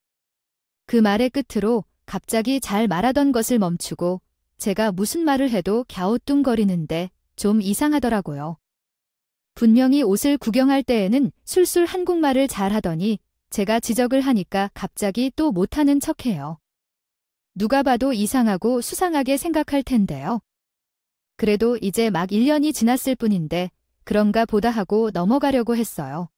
그 말의 끝으로 갑자기 잘 말하던 것을 멈추고 제가 무슨 말을 해도 갸우뚱거리는데 좀 이상하더라고요. 분명히 옷을 구경할 때에는 술술 한국말을 잘 하더니 제가 지적을 하니까 갑자기 또 못하는 척해요. 누가 봐도 이상하고 수상하게 생각할 텐데요. 그래도 이제 막 1년이 지났을 뿐인데 그런가 보다 하고 넘어가려고 했어요.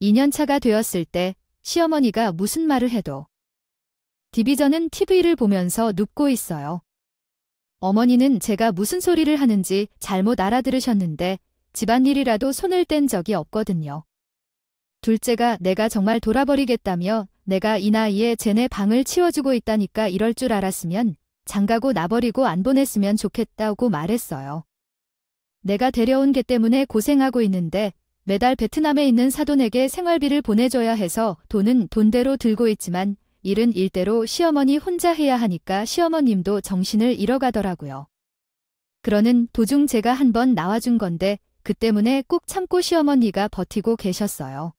2년차가 되었을 때 시어머니가 무슨 말을 해도 디비전은 TV를 보면서 눕고 있어요. 어머니는 제가 무슨 소리를 하는지 잘못 알아들으셨는데 집안일이라도 손을 뗀 적이 없거든요. 둘째가 내가 정말 돌아버리겠다며 내가 이 나이에 쟤네 방을 치워주고 있다니까 이럴 줄 알았으면 장가고 나버리고 안 보냈으면 좋겠다고 말했어요. 내가 데려온 개 때문에 고생하고 있는데 매달 베트남에 있는 사돈에게 생활비를 보내줘야 해서 돈은 돈대로 들고 있지만 일은 일대로 시어머니 혼자 해야 하니까 시어머님도 정신을 잃어가더라고요. 그러는 도중 제가 한번 나와준 건데 그 때문에 꾹 참고 시어머니가 버티고 계셨어요.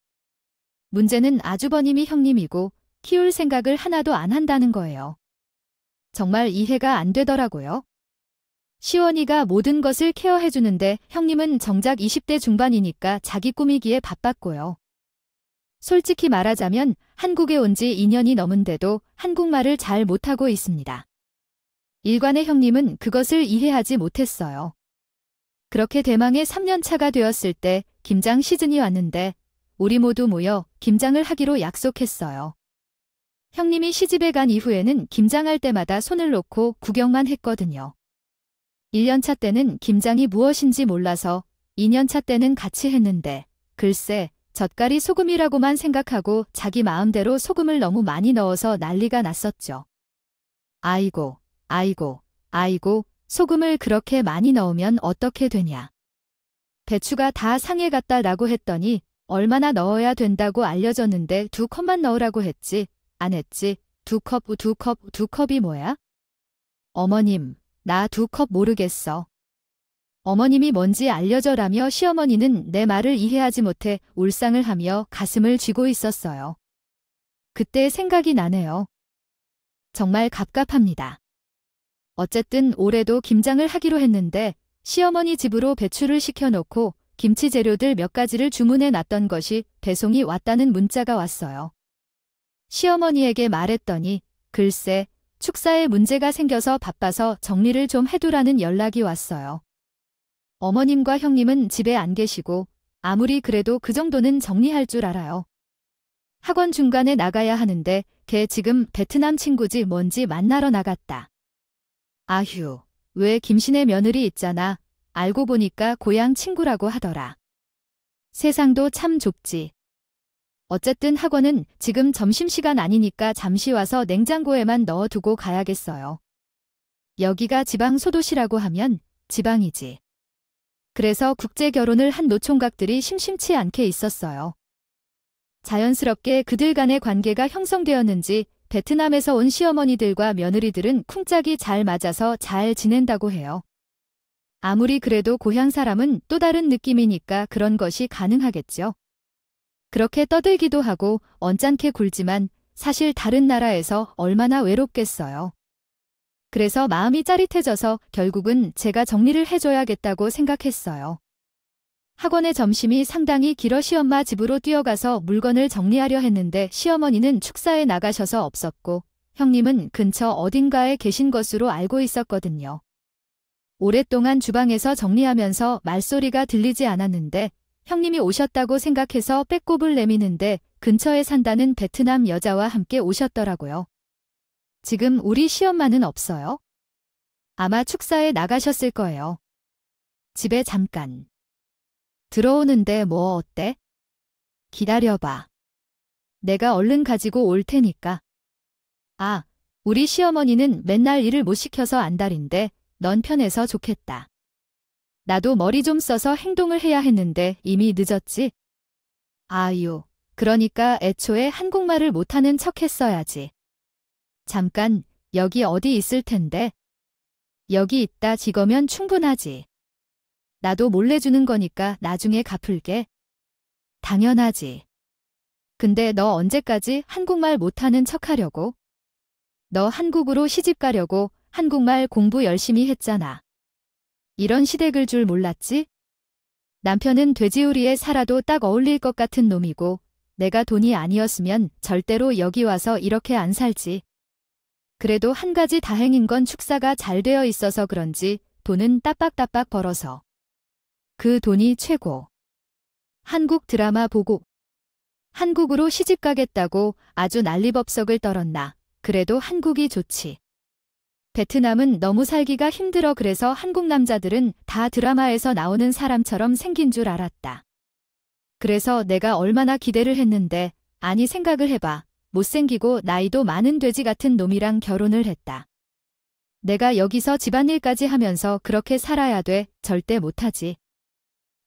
문제는 아주버님이 형님이고 키울 생각을 하나도 안 한다는 거예요. 정말 이해가 안 되더라고요. 시원이가 모든 것을 케어해주는데 형님은 정작 20대 중반이니까 자기 꾸미기에 바빴고요. 솔직히 말하자면 한국에 온 지 2년이 넘은데도 한국말을 잘 못하고 있습니다. 일관의 형님은 그것을 이해하지 못했어요. 그렇게 대망의 3년 차가 되었을 때 김장 시즌이 왔는데 우리 모두 모여 김장을 하기로 약속했어요. 형님이 시집에 간 이후에는 김장할 때마다 손을 놓고 구경만 했거든요. 1년차 때는 김장이 무엇인지 몰라서 2년차 때는 같이 했는데 글쎄 젓갈이 소금이라고만 생각하고 자기 마음대로 소금을 너무 많이 넣어서 난리가 났었죠. 아이고, 아이고, 아이고, 소금을 그렇게 많이 넣으면 어떻게 되냐. 배추가 다 상해갔다라고 했더니 얼마나 넣어야 된다고 알려줬는데 2컵만 넣으라고 했지, 안 했지, 2컵이 뭐야? 어머님, 나 2컵 모르겠어. 어머님이 뭔지 알려줘라며 시어머니는 내 말을 이해하지 못해 울상을 하며 가슴을 쥐고 있었어요. 그때 생각이 나네요. 정말 갑갑합니다. 어쨌든 올해도 김장을 하기로 했는데 시어머니 집으로 배추를 시켜놓고 김치 재료들 몇 가지를 주문해 놨던 것이 배송이 왔다는 문자가 왔어요. 시어머니에게 말했더니 글쎄 축사에 문제가 생겨서 바빠서 정리를 좀 해두라는 연락이 왔어요. 어머님과 형님은 집에 안 계시고 아무리 그래도 그 정도는 정리할 줄 알아요. 학원 중간에 나가야 하는데 걔 지금 베트남 친구지 뭔지 만나러 나갔다. 아휴, 왜 김신의 며느리 있잖아. 알고 보니까 고향 친구라고 하더라. 세상도 참 좁지. 어쨌든 학원은 지금 점심시간 아니니까 잠시 와서 냉장고에만 넣어두고 가야겠어요. 여기가 지방 소도시라고 하면 지방이지. 그래서 국제결혼을 한 노총각들이 심심치 않게 있었어요. 자연스럽게 그들 간의 관계가 형성되었는지 베트남에서 온 시어머니들과 며느리들은 쿵짝이 잘 맞아서 잘 지낸다고 해요. 아무리 그래도 고향 사람은 또 다른 느낌이니까 그런 것이 가능하겠죠. 그렇게 떠들기도 하고 언짢게 굴지만 사실 다른 나라에서 얼마나 외롭겠어요. 그래서 마음이 짜릿해져서 결국은 제가 정리를 해줘야겠다고 생각했어요. 학원의 점심이 상당히 길어 시엄마 집으로 뛰어가서 물건을 정리하려 했는데 시어머니는 축사에 나가셔서 없었고 형님은 근처 어딘가에 계신 것으로 알고 있었거든요. 오랫동안 주방에서 정리하면서 말소리가 들리지 않았는데 형님이 오셨다고 생각해서 빼꼽을 내미는데 근처에 산다는 베트남 여자와 함께 오셨더라고요. 지금 우리 시엄마는 없어요? 아마 축사에 나가셨을 거예요. 집에 잠깐. 들어오는데 뭐 어때? 기다려봐. 내가 얼른 가지고 올 테니까. 아, 우리 시어머니는 맨날 일을 못 시켜서 안달인데 넌 편해서 좋겠다. 나도 머리 좀 써서 행동을 해야 했는데 이미 늦었지? 아유, 그러니까 애초에 한국말을 못하는 척 했어야지. 잠깐, 여기 어디 있을 텐데. 여기 있다 이거면 충분하지. 나도 몰래 주는 거니까 나중에 갚을게. 당연하지. 근데 너 언제까지 한국말 못하는 척 하려고? 너 한국으로 시집 가려고 한국말 공부 열심히 했잖아. 이런 시댁을 줄 몰랐지? 남편은 돼지우리에 살아도 딱 어울릴 것 같은 놈이고 내가 돈이 아니었으면 절대로 여기 와서 이렇게 안 살지. 그래도 한 가지 다행인 건 축사가 잘 되어 있어서 그런지 돈은 따박따박 벌어서. 그 돈이 최고. 한국 드라마 보고 한국으로 시집 가겠다고 아주 난리법석을 떨었나. 그래도 한국이 좋지. 베트남은 너무 살기가 힘들어 그래서 한국 남자들은 다 드라마에서 나오는 사람처럼 생긴 줄 알았다. 그래서 내가 얼마나 기대를 했는데 아니 생각을 해봐. 못생기고 나이도 많은 돼지 같은 놈이랑 결혼을 했다. 내가 여기서 집안일까지 하면서 그렇게 살아야 돼? 절대 못하지.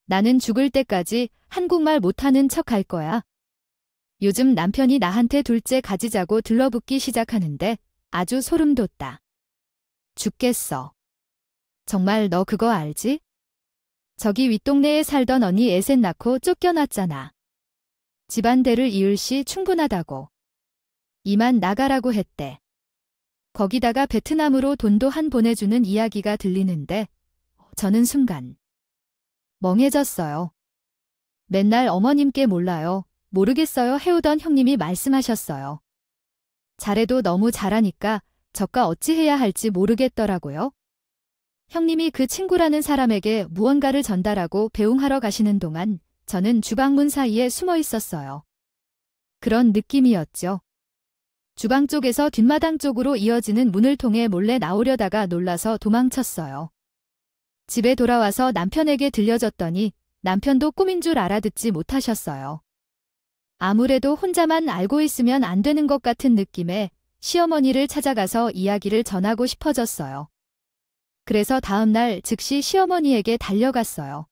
나는 죽을 때까지 한국말 못하는 척 할 거야. 요즘 남편이 나한테 둘째 가지자고 들러붙기 시작하는데 아주 소름 돋다. 죽겠어. 정말 너 그거 알지? 저기 윗동네에 살던 언니 애셋 낳고 쫓겨났잖아. 집안대를 이을 시 충분하다고. 이만 나가라고 했대. 거기다가 베트남으로 돈도 한 보내주는 이야기가 들리는데 저는 순간 멍해졌어요. 맨날 어머님께 몰라요. 모르겠어요 해오던 형님이 말씀하셨어요. 잘해도 너무 잘하니까 저가 어찌해야 할지 모르겠더라고요. 형님이 그 친구라는 사람에게 무언가를 전달하고 배웅하러 가시는 동안 저는 주방문 사이에 숨어 있었어요. 그런 느낌이었죠. 주방 쪽에서 뒷마당 쪽으로 이어지는 문을 통해 몰래 나오려다가 놀라서 도망쳤어요. 집에 돌아와서 남편에게 들려줬더니 남편도 꿈인 줄 알아듣지 못하셨어요. 아무래도 혼자만 알고 있으면 안 되는 것 같은 느낌에 시어머니를 찾아가서 이야기를 전하고 싶어졌어요. 그래서 다음날 즉시 시어머니에게 달려갔어요.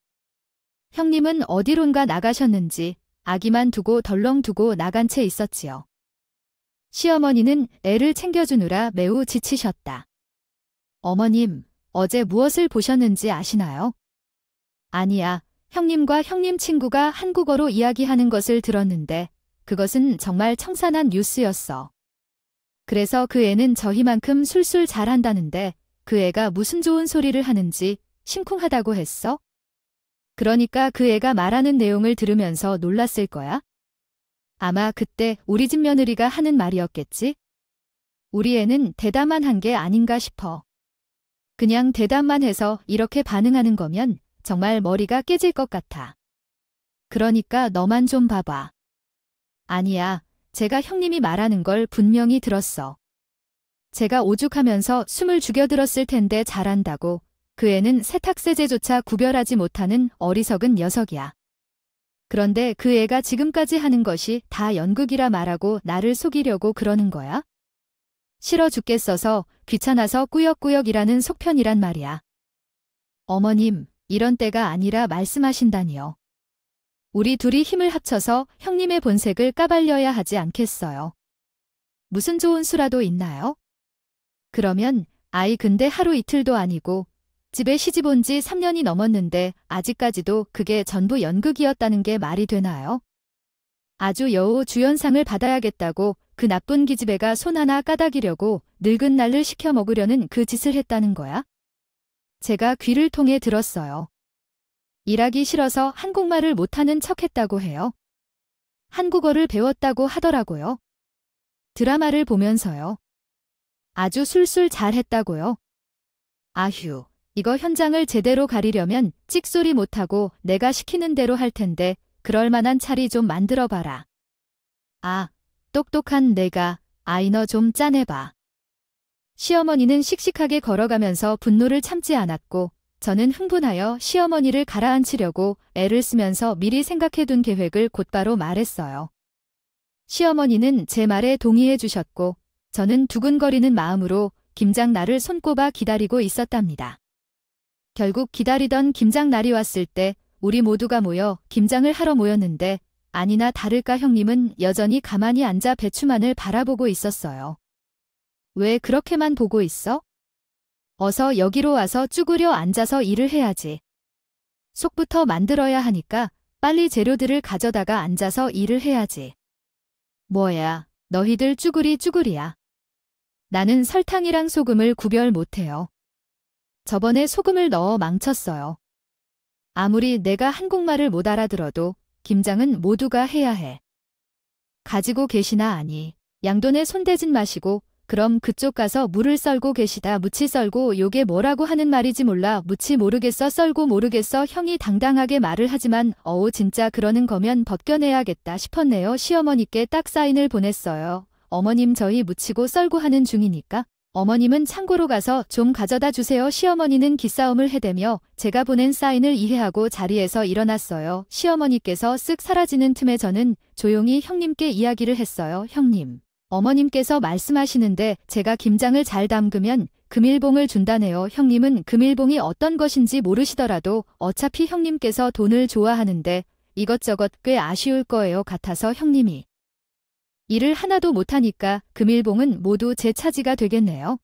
형님은 어디론가 나가셨는지 아기만 두고 덜렁 두고 나간 채 있었지요. 시어머니는 애를 챙겨주느라 매우 지치셨다. 어머님, 어제 무엇을 보셨는지 아시나요? 아니야. 형님과 형님 친구가 한국어로 이야기하는 것을 들었는데 그것은 정말 청산한 뉴스였어. 그래서 그 애는 저희만큼 술술 잘한다는데 그 애가 무슨 좋은 소리를 하는지 심쿵하다고 했어? 그러니까 그 애가 말하는 내용을 들으면서 놀랐을 거야? 아마 그때 우리 집 며느리가 하는 말이었겠지? 우리 애는 대답만 한 게 아닌가 싶어. 그냥 대답만 해서 이렇게 반응하는 거면 정말 머리가 깨질 것 같아. 그러니까 너만 좀 봐봐. 아니야, 제가 형님이 말하는 걸 분명히 들었어. 제가 오죽하면서 숨을 죽여들었을 텐데 잘한다고. 그 애는 세탁세제조차 구별하지 못하는 어리석은 녀석이야. 그런데 그 애가 지금까지 하는 것이 다 연극이라 말하고 나를 속이려고 그러는 거야? 싫어 죽겠어서 귀찮아서 꾸역꾸역이라는 속편이란 말이야. 어머님, 이런 때가 아니라 말씀하신다니요. 우리 둘이 힘을 합쳐서 형님의 본색을 까발려야 하지 않겠어요. 무슨 좋은 수라도 있나요? 그러면 아이 근데 하루 이틀도 아니고 집에 시집 온 지 3년이 넘었는데 아직까지도 그게 전부 연극이었다는 게 말이 되나요? 아주 여우 주연상을 받아야겠다고 그 나쁜 기집애가 손 하나 까닭이려고 늙은 날을 시켜 먹으려는 그 짓을 했다는 거야? 제가 귀를 통해 들었어요. 일하기 싫어서 한국말을 못하는 척했다고 해요. 한국어를 배웠다고 하더라고요. 드라마를 보면서요. 아주 술술 잘했다고요. 아휴, 이거 현장을 제대로 가리려면 찍소리 못하고 내가 시키는 대로 할 텐데 그럴 만한 차리 좀 만들어봐라. 아, 똑똑한 내가, 아이 너 좀 짜내봐. 시어머니는 씩씩하게 걸어가면서 분노를 참지 않았고 저는 흥분하여 시어머니를 가라앉히려고 애를 쓰면서 미리 생각해둔 계획을 곧바로 말했어요. 시어머니는 제 말에 동의해 주셨고 저는 두근거리는 마음으로 김장날을 손꼽아 기다리고 있었답니다. 결국 기다리던 김장날이 왔을 때 우리 모두가 모여 김장을 하러 모였는데 아니나 다를까 형님은 여전히 가만히 앉아 배추만을 바라보고 있었어요. 왜 그렇게만 보고 있어? 어서 여기로 와서 쭈그려 앉아서 일을 해야지. 속부터 만들어야 하니까 빨리 재료들을 가져다가 앉아서 일을 해야지. 뭐야, 너희들 쭈구리야. 나는 설탕이랑 소금을 구별 못해요. 저번에 소금을 넣어 망쳤어요. 아무리 내가 한국말을 못 알아들어도 김장은 모두가 해야 해. 가지고 계시나 아니. 양돈에 손대진 마시고 그럼 그쪽 가서 물을 썰고 계시다. 무치 썰고 요게 뭐라고 하는 말이지 몰라. 무치 모르겠어. 썰고 모르겠어. 형이 당당하게 말을 하지만 어우 진짜 그러는 거면 벗겨내야겠다 싶었네요. 시어머니께 딱 사인을 보냈어요. 어머님 저희 무치고 썰고 하는 중이니까 어머님은 창고로 가서 좀 가져다 주세요. 시어머니는 기싸움을 해대며 제가 보낸 사인을 이해하고 자리에서 일어났어요. 시어머니께서 쓱 사라지는 틈에 저는 조용히 형님께 이야기를 했어요. 형님. 어머님께서 말씀하시는데 제가 김장을 잘 담그면 금일봉을 준다네요. 형님은 금일봉이 어떤 것인지 모르시더라도 어차피 형님께서 돈을 좋아하는데 이것저것 꽤 아쉬울 거예요. 같아서 형님이 일을 하나도 못하니까 금일봉은 모두 제 차지가 되겠네요.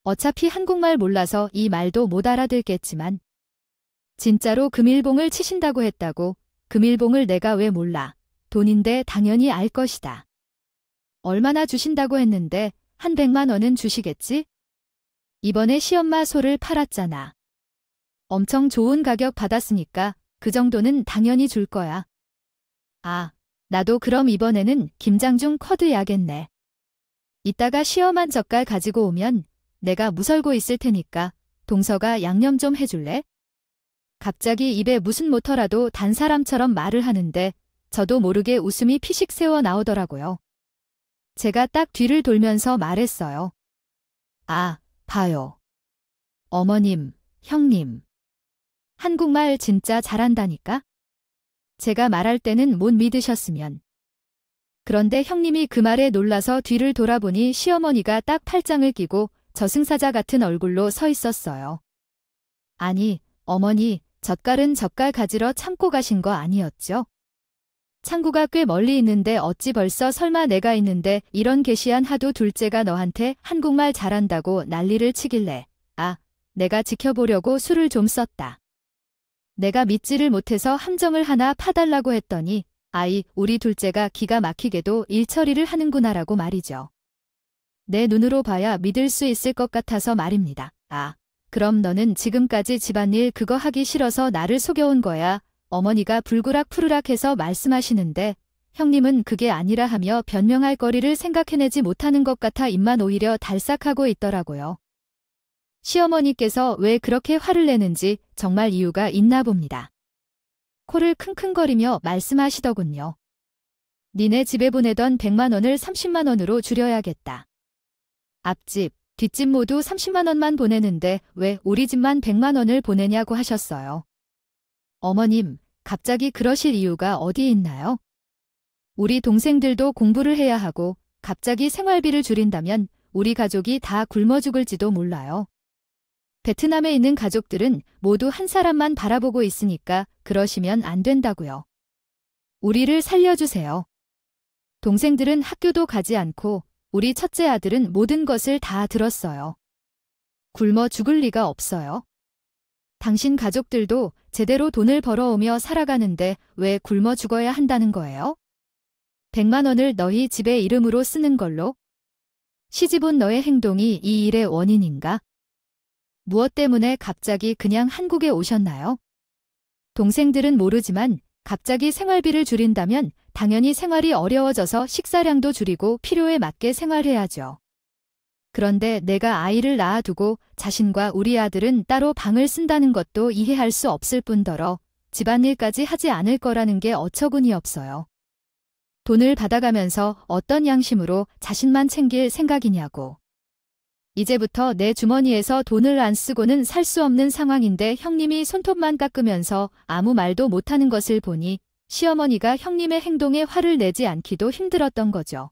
어차피 한국말 몰라서 이 말도 못 알아듣겠지만 진짜로 금일봉을 치신다고 했다고. 금일봉을 내가 왜 몰라. 돈인데 당연히 알 것이다. 얼마나 주신다고 했는데 한 100만 원은 주시겠지? 이번에 시엄마 소를 팔았잖아. 엄청 좋은 가격 받았으니까 그 정도는 당연히 줄 거야. 아, 나도 그럼 이번에는 김장중 쿼드 야겠네. 이따가 시엄 한 젓갈 가지고 오면 내가 무설고 있을 테니까 동서가 양념 좀 해줄래? 갑자기 입에 무슨 모터라도 단 사람처럼 말을 하는데 저도 모르게 웃음이 피식 새어 나오더라고요. 제가 딱 뒤를 돌면서 말했어요. 아, 봐요. 어머님, 형님. 한국말 진짜 잘한다니까? 제가 말할 때는 못 믿으셨으면. 그런데 형님이 그 말에 놀라서 뒤를 돌아보니 시어머니가 딱 팔짱을 끼고 저승사자 같은 얼굴로 서 있었어요. 아니, 어머니, 젓갈은 젓갈 가지러 참고 가신 거 아니었죠? 창구가 꽤 멀리 있는데 어찌 벌써 설마 내가 있는데 이런 계시한 하도 둘째가 너한테 한국말 잘한다고 난리를 치길래 아, 내가 지켜보려고 수를 좀 썼다. 내가 믿지를 못해서 함정을 하나 파달라고 했더니 아이, 우리 둘째가 기가 막히게도 일처리를 하는구나라고 말이죠. 내 눈으로 봐야 믿을 수 있을 것 같아서 말입니다. 아, 그럼 너는 지금까지 집안일 그거 하기 싫어서 나를 속여온 거야. 어머니가 불구락 푸르락 해서 말씀하시는데 형님은 그게 아니라 하며 변명할 거리를 생각해내지 못하는 것 같아 입만 오히려 달싹하고 있더라고요. 시어머니께서 왜 그렇게 화를 내는지 정말 이유가 있나 봅니다. 코를 킁킁거리며 말씀하시더군요. 니네 집에 보내던 100만 원을 30만 원으로 줄여야겠다. 앞집, 뒷집 모두 30만 원만 보내는데 왜 우리 집만 100만 원을 보내냐고 하셨어요. 어머님, 갑자기 그러실 이유가 어디 있나요? 우리 동생들도 공부를 해야 하고 갑자기 생활비를 줄인다면 우리 가족이 다 굶어 죽을지도 몰라요. 베트남에 있는 가족들은 모두 한 사람만 바라보고 있으니까 그러시면 안 된다고요. 우리를 살려주세요. 동생들은 학교도 가지 않고 우리 첫째 아들은 모든 것을 다 들었어요. 굶어 죽을 리가 없어요. 당신 가족들도 제대로 돈을 벌어오며 살아가는데 왜 굶어 죽어야 한다는 거예요? 100만 원을 너희 집의 이름으로 쓰는 걸로? 시집온 너의 행동이 이 일의 원인인가? 무엇 때문에 갑자기 그냥 한국에 오셨나요? 동생들은 모르지만 갑자기 생활비를 줄인다면 당연히 생활이 어려워져서 식사량도 줄이고 필요에 맞게 생활해야죠. 그런데 내가 아이를 낳아두고 자신과 우리 아들은 따로 방을 쓴다는 것도 이해할 수 없을 뿐더러 집안일까지 하지 않을 거라는 게 어처구니 없어요. 돈을 받아가면서 어떤 양심으로 자신만 챙길 생각이냐고. 이제부터 내 주머니에서 돈을 안 쓰고는 살 수 없는 상황인데 형님이 손톱만 깎으면서 아무 말도 못하는 것을 보니 시어머니가 형님의 행동에 화를 내지 않기도 힘들었던 거죠.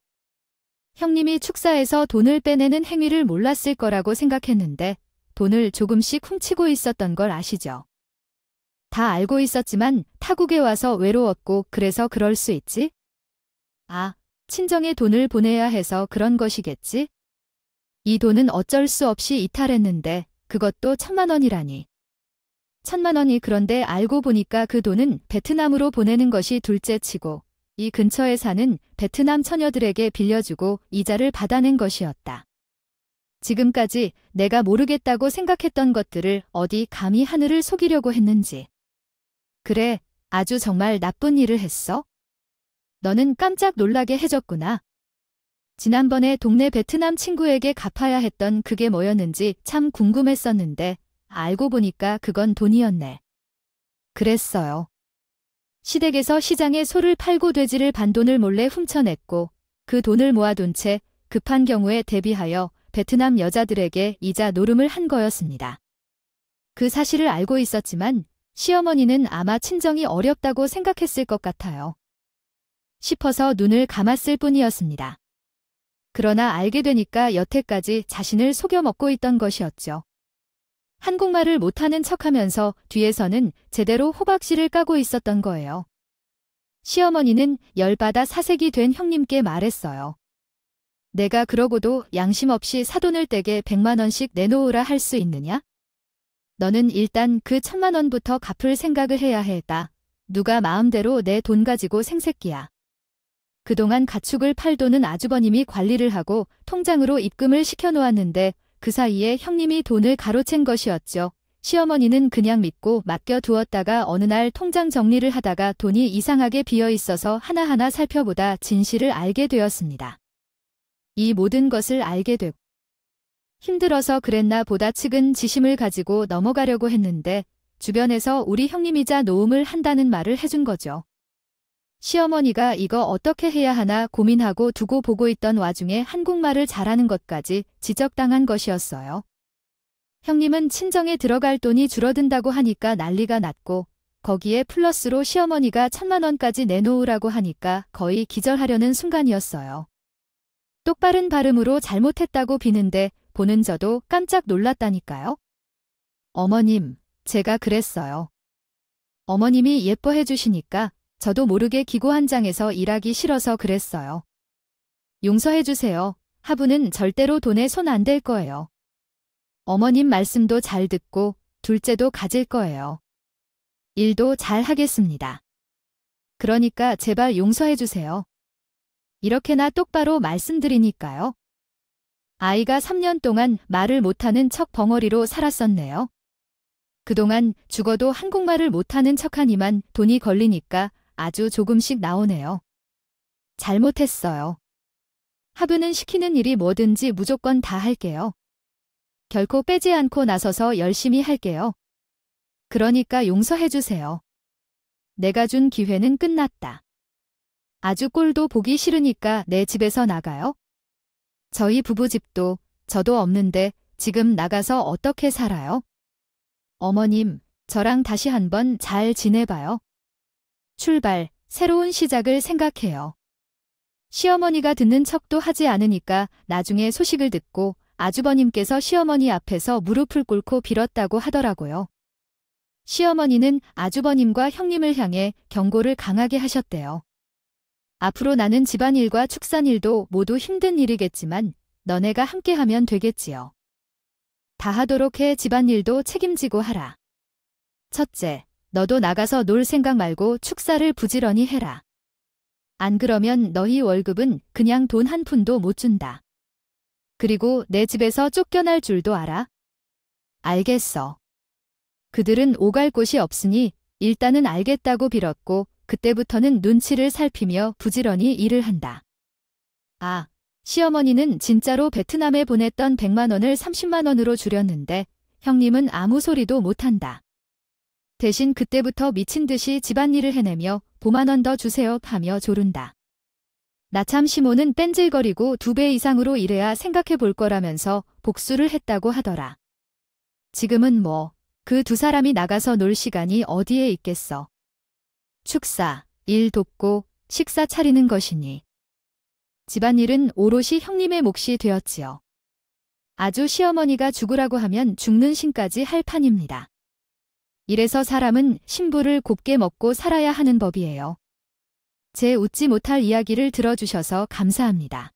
형님이 축사에서 돈을 빼내는 행위를 몰랐을 거라고 생각했는데 돈을 조금씩 훔치고 있었던 걸 아시죠? 다 알고 있었지만 타국에 와서 외로웠고 그래서 그럴 수 있지? 아, 친정에 돈을 보내야 해서 그런 것이겠지? 이 돈은 어쩔 수 없이 이탈했는데 그것도 1,000만 원이라니. 1,000만 원이 그런데 알고 보니까 그 돈은 베트남으로 보내는 것이 둘째치고 이 근처에 사는 베트남 처녀들에게 빌려주고 이자를 받아낸 것이었다. 지금까지 내가 모르겠다고 생각했던 것들을 어디 감히 하늘을 속이려고 했는지. 그래, 아주 정말 나쁜 일을 했어? 너는 깜짝 놀라게 해줬구나. 지난번에 동네 베트남 친구에게 갚아야 했던 그게 뭐였는지 참 궁금했었는데 알고 보니까 그건 돈이었네. 그랬어요. 시댁에서 시장에 소를 팔고 돼지를 반 돈을 몰래 훔쳐냈고 그 돈을 모아둔 채 급한 경우에 대비하여 베트남 여자들에게 이자 노름을 한 거였습니다. 그 사실을 알고 있었지만 시어머니는 아마 친정이 어렵다고 생각했을 것 같아요. 싶어서 눈을 감았을 뿐이었습니다. 그러나 알게 되니까 여태까지 자신을 속여 먹고 있던 것이었죠. 한국말을 못하는 척하면서 뒤에서는 제대로 호박씨를 까고 있었던 거예요. 시어머니는 열받아 사색이 된 형님께 말했어요. 내가 그러고도 양심 없이 사돈을 떼게 100만 원씩 내놓으라 할 수 있느냐? 너는 일단 그 1,000만 원부터 갚을 생각을 해야 했다. 누가 마음대로 내 돈 가지고 생새끼야. 그동안 가축을 팔도는 아주버님이 관리를 하고 통장으로 입금을 시켜놓았는데 그 사이에 형님이 돈을 가로챈 것이었죠. 시어머니는 그냥 믿고 맡겨두었다가 어느 날 통장 정리를 하다가 돈이 이상하게 비어있어서 하나하나 살펴보다 진실을 알게 되었습니다. 이 모든 것을 알게 되고 힘들어서 그랬나 보다 측은 지심을 가지고 넘어가려고 했는데 주변에서 우리 형님이자 노움을 한다는 말을 해준 거죠. 시어머니가 이거 어떻게 해야 하나 고민하고 두고 보고 있던 와중에 한국말을 잘하는 것까지 지적당한 것이었어요. 형님은 친정에 들어갈 돈이 줄어든다고 하니까 난리가 났고 거기에 플러스로 시어머니가 1,000만 원까지 내놓으라고 하니까 거의 기절하려는 순간이었어요. 똑바른 발음으로 잘못했다고 비는데 보는 저도 깜짝 놀랐다니까요. 어머님, 제가 그랬어요. 어머님이 예뻐해 주시니까 저도 모르게 기고한장에서 일하기 싫어서 그랬어요. 용서해 주세요. 하부는 절대로 돈에 손 안 댈 거예요. 어머님 말씀도 잘 듣고 둘째도 가질 거예요. 일도 잘 하겠습니다. 그러니까 제발 용서해 주세요. 이렇게나 똑바로 말씀드리니까요. 아이가 3년 동안 말을 못하는 척 벙어리로 살았었네요. 그동안 죽어도 한국말을 못하는 척하니만 돈이 걸리니까 아주 조금씩 나오네요. 잘못했어요. 하부는 시키는 일이 뭐든지 무조건 다 할게요. 결코 빼지 않고 나서서 열심히 할게요. 그러니까 용서해 주세요. 내가 준 기회는 끝났다. 아주 꼴도 보기 싫으니까 내 집에서 나가요. 저희 부부집도 저도 없는데 지금 나가서 어떻게 살아요? 어머님, 저랑 다시 한번 잘 지내봐요. 출발, 새로운 시작을 생각해요. 시어머니가 듣는 척도 하지 않으니까 나중에 소식을 듣고 아주버님께서 시어머니 앞에서 무릎을 꿇고 빌었다고 하더라고요. 시어머니는 아주버님과 형님을 향해 경고를 강하게 하셨대요. 앞으로 나는 집안일과 축산일도 모두 힘든 일이겠지만 너네가 함께하면 되겠지요. 다 하도록 해 집안일도 책임지고 하라. 첫째, 너도 나가서 놀 생각 말고 축사를 부지런히 해라. 안 그러면 너희 월급은 그냥 돈 한 푼도 못 준다. 그리고 내 집에서 쫓겨날 줄도 알아? 알겠어. 그들은 오갈 곳이 없으니 일단은 알겠다고 빌었고 그때부터는 눈치를 살피며 부지런히 일을 한다. 아, 시어머니는 진짜로 베트남에 보냈던 100만 원을 30만 원으로 줄였는데 형님은 아무 소리도 못한다. 대신 그때부터 미친 듯이 집안일을 해내며 5만 원 더 주세요 하며 조른다. 나참 시모는 뺀질거리고 2배 이상으로 일해야 생각해 볼 거라면서 복수를 했다고 하더라. 지금은 뭐, 그 두 사람이 나가서 놀 시간이 어디에 있겠어. 축사, 일 돕고 식사 차리는 것이니. 집안일은 오롯이 형님의 몫이 되었지요. 아주 시어머니가 죽으라고 하면 죽는 신까지 할 판입니다. 이래서 사람은 신부를 곱게 먹고 살아야 하는 법이에요. 제 웃지 못할 이야기를 들어주셔서 감사합니다.